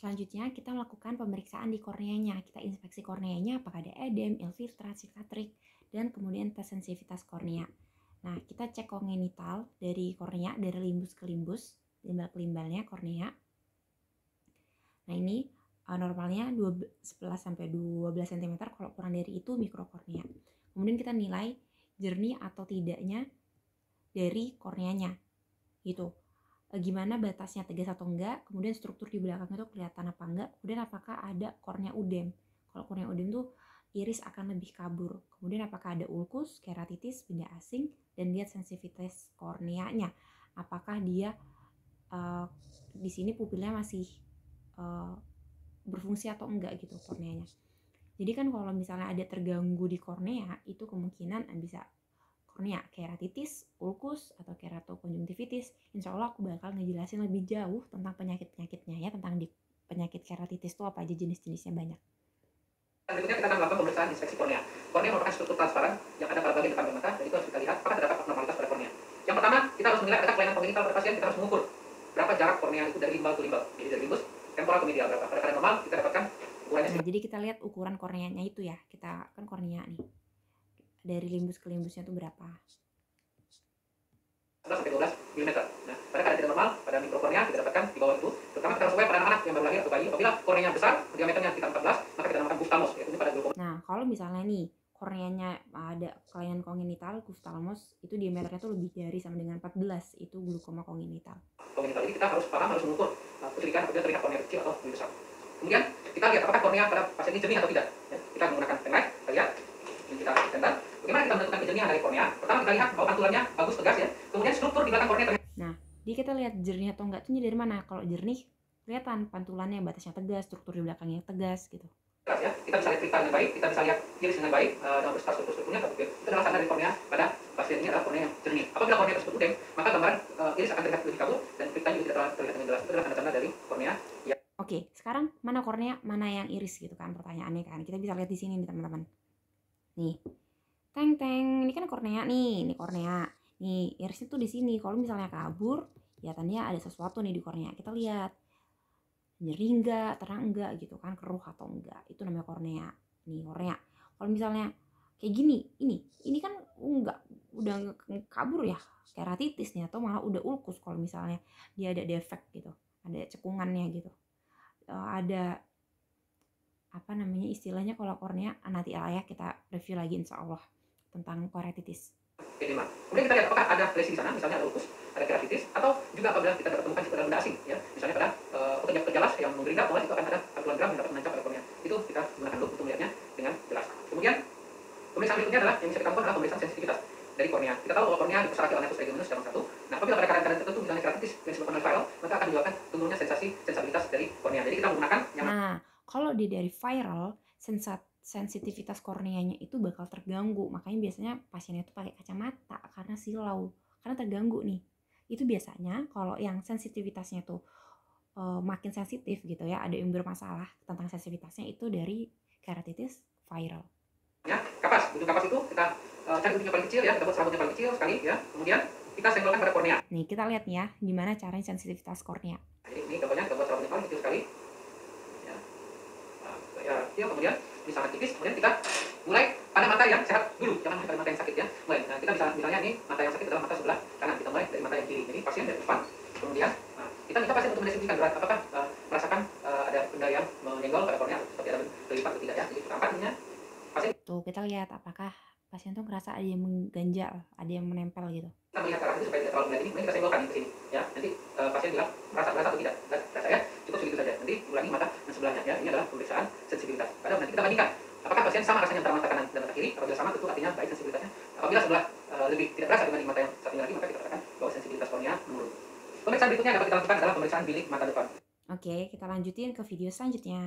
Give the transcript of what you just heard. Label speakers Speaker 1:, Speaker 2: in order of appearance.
Speaker 1: Selanjutnya kita melakukan pemeriksaan di korneanya. Kita inspeksi korneanya apakah ada edem, infiltrat, sikatrik, dan kemudian tes sensitivitas kornea. Nah, kita cek kongenital dari kornea, dari limbus ke limbus, limbal ke limbalnya kornea. Nah, ini normalnya 11-12 cm, kalau kurang dari itu mikrokornea. Kemudian kita nilai jernih atau tidaknya dari korneanya. Gitu. Gimana batasnya, tegas atau enggak, kemudian struktur di belakang itu kelihatan apa enggak, kemudian apakah ada kornea udem. Kalau kornea udem tuh iris akan lebih kabur. Kemudian apakah ada ulkus, keratitis, benda asing, dan lihat sensitivitas korneanya. Apakah dia di sini pupilnya masih berfungsi atau enggak gitu korneanya. Jadi kan kalau misalnya ada terganggu di kornea, itu kemungkinan bisa kornea keratitis, ulkus, atau keratokonjungtivitis. Insya Allah aku bakal ngejelasin lebih jauh tentang penyakit-penyakitnya ya, tentang penyakit keratitis itu apa aja jenis-jenisnya banyak.
Speaker 2: Berikutnya kita akan melakukan pemeriksaan inspeksi kornea. Kornea merupakan struktur transparan yang ada pada bagian depan mata, dan itu harus kita lihat apakah terdapat abnormalitas pada kornea. Yang pertama, kita harus menilai adakah kelainan kongenital pada pasien. Kita harus mengukur berapa jarak kornea itu dari limbal ke limbal, jadi dari limbus temporal ke medial berapa. Pada keadaan normal kita dapatkan ukurannya.
Speaker 1: Nah, jadi kita lihat ukuran korneanya itu ya. Kita kan kornea nih, dari limbus ke limbusnya itu berapa?
Speaker 2: 11-12 mm. Nah, pada keadaan tidak normal, pada mikrokornea kita dapatkan di bawah itu. Terutama kita harus aware pada anak-anak yang baru lahir atau bayi. Apabila korneanya besar, diameternya sekitar 14, maka kita namakan gustamos, yaitu pada glaukom.
Speaker 1: Nah, kalau misalnya nih korneanya ada kelainan kongenital, gustamos, itu diameternya tuh lebih dari sama dengan 14, itu glaukoma kongenital.
Speaker 2: Kongenital ini kita harus paham, harus mengukur kecurigaan apabila terlihat kornea kecil atau lebih besar. Kemudian kita lihat apakah kornea pada pasien ini jernih atau tidak. Ya, kita menggunakan penlight, kita lihat, ini kita tentang. Bagaimana kita menentukan kejernihan dari kornea? Pertama kita lihat bahwa pantulannya bagus, tegas ya. Kemudian struktur di belakang kornea.
Speaker 1: Nah, jadi kita lihat jernih atau enggak itu dari mana? Kalau jernih, kelihatan pantulannya, batasnya tegas, struktur di belakangnya tegas gitu.
Speaker 2: Tegas ya, kita bisa lihat pita dengan baik, kita bisa lihat iris dengan baik, dan strukturnya itu adalah tanda dari kornea pada pasien ini adalah kornea yang jernih. Apabila kornea tersebut udem, maka gambaran iris akan terlihat lebih kabur dan pitanya juga tidak terlihat dengan jelas. Itu adalah tanda-tanda dari kornea. Ya.
Speaker 1: Oke, sekarang mana kornea, mana yang iris gitu kan pertanyaannya kan. Kita bisa lihat di sini nih teman-teman. Nih. Teng, ini kan kornea nih, ini kornea. Nih, irisnya tuh di sini. Kalau misalnya kabur, ya tandanya ada sesuatu nih di kornea. Kita lihat jernih enggak, terang enggak gitu kan, keruh atau enggak. Itu namanya kornea. Nih, kornea. Kalau misalnya kayak gini, ini kan enggak, udah kabur ya, keratitis nih, atau malah udah ulkus kalau misalnya dia ada defek gitu, ada cekungannya gitu. Ada apa namanya istilahnya kalau kornea, nanti ya kita review lagi insya Allah tentang keratitis.
Speaker 2: Kemudian kita lihat apakah ada lesi di sana, misalnya ada ulkus, ada keratitis, atau juga apabila kita dapat temukan pada benda asing, ya, misalnya pada pekerja jelas yang menggeringkat, itu akan ada pantulan gram yang dapat menancap pada kornea. Itu kita gunakan loop untuk melihatnya dengan jelas. Kemudian pemeriksaan berikutnya adalah yang bisa kita lakukan adalah pemeriksaan sensitivitas dari kornea. Kita tahu bahwa kornea dipersarati oleh nervus trigeminus cabang 1. Nah, apabila pada keadaan tertentu misalnya keratitis yang disebabkan oleh viral, maka akan menyebabkan tumbuhnya sensitivitas dari kornea. Jadi kita menggunakan yang
Speaker 1: kalau dia dari viral, sensitivitas korneanya itu bakal terganggu. Makanya biasanya pasiennya itu pakai kacamata karena silau, karena terganggu nih. Itu biasanya kalau yang sensitivitasnya tuh makin sensitif gitu ya, ada yang bermasalah tentang sensitivitasnya itu dari keratitis viral.
Speaker 2: Ya, kapas. Ujung kapas itu kita cari ujungnya paling kecil ya, kita buat serabutnya paling kecil sekali ya. Kemudian kita senggolkan pada kornea.
Speaker 1: Nih, kita lihat nih ya, gimana caranya sensitivitas kornea.
Speaker 2: Jadi ini gambarnya kita buat serabutnya paling kecil sekali. Ya, kemudian ini sangat tipis. Kemudian kita mulai pada mata yang sehat dulu, jangan pada mata yang sakit ya. Mulai. Nah, kita bisa misalnya ini mata yang sakit adalah mata sebelah kanan. Kita mulai dari mata yang kiri. Jadi pasien dari depan. Kemudian kita minta pasien untuk mendeskripsikan berat. Apakah merasakan ada benda yang menyenggol pada kornea seperti ada berlipat atau tidak ya. Jadi pertama ini pasien.
Speaker 1: Tuh kita lihat apakah pasien tuh ngerasa ada yang mengganjal, ada yang menempel gitu.
Speaker 2: Kita melihat arah itu supaya tidak terlalu melihat ini. Kemudian kita senggolkan ke sini ya. Nanti pasien bilang merasa atau tidak. Rasa ya. Cukup segitu saja. Nanti ulangi mata yang sebelahnya ya. Ini adalah pemeriksaan sensibilitas. Pada nanti kita bandingkan apakah pasien sama rasanya antara mata kanan dan mata kiri. Apabila sama tentu artinya baik sensibilitasnya. Apabila sebelah lebih tidak berasa dibanding mata yang satunya lagi, maka kita katakan bahwa sensibilitas kornea menurun. Pemeriksaan berikutnya yang dapat kita lakukan adalah pemeriksaan bilik mata depan.
Speaker 1: Oke, kita lanjutin ke video selanjutnya.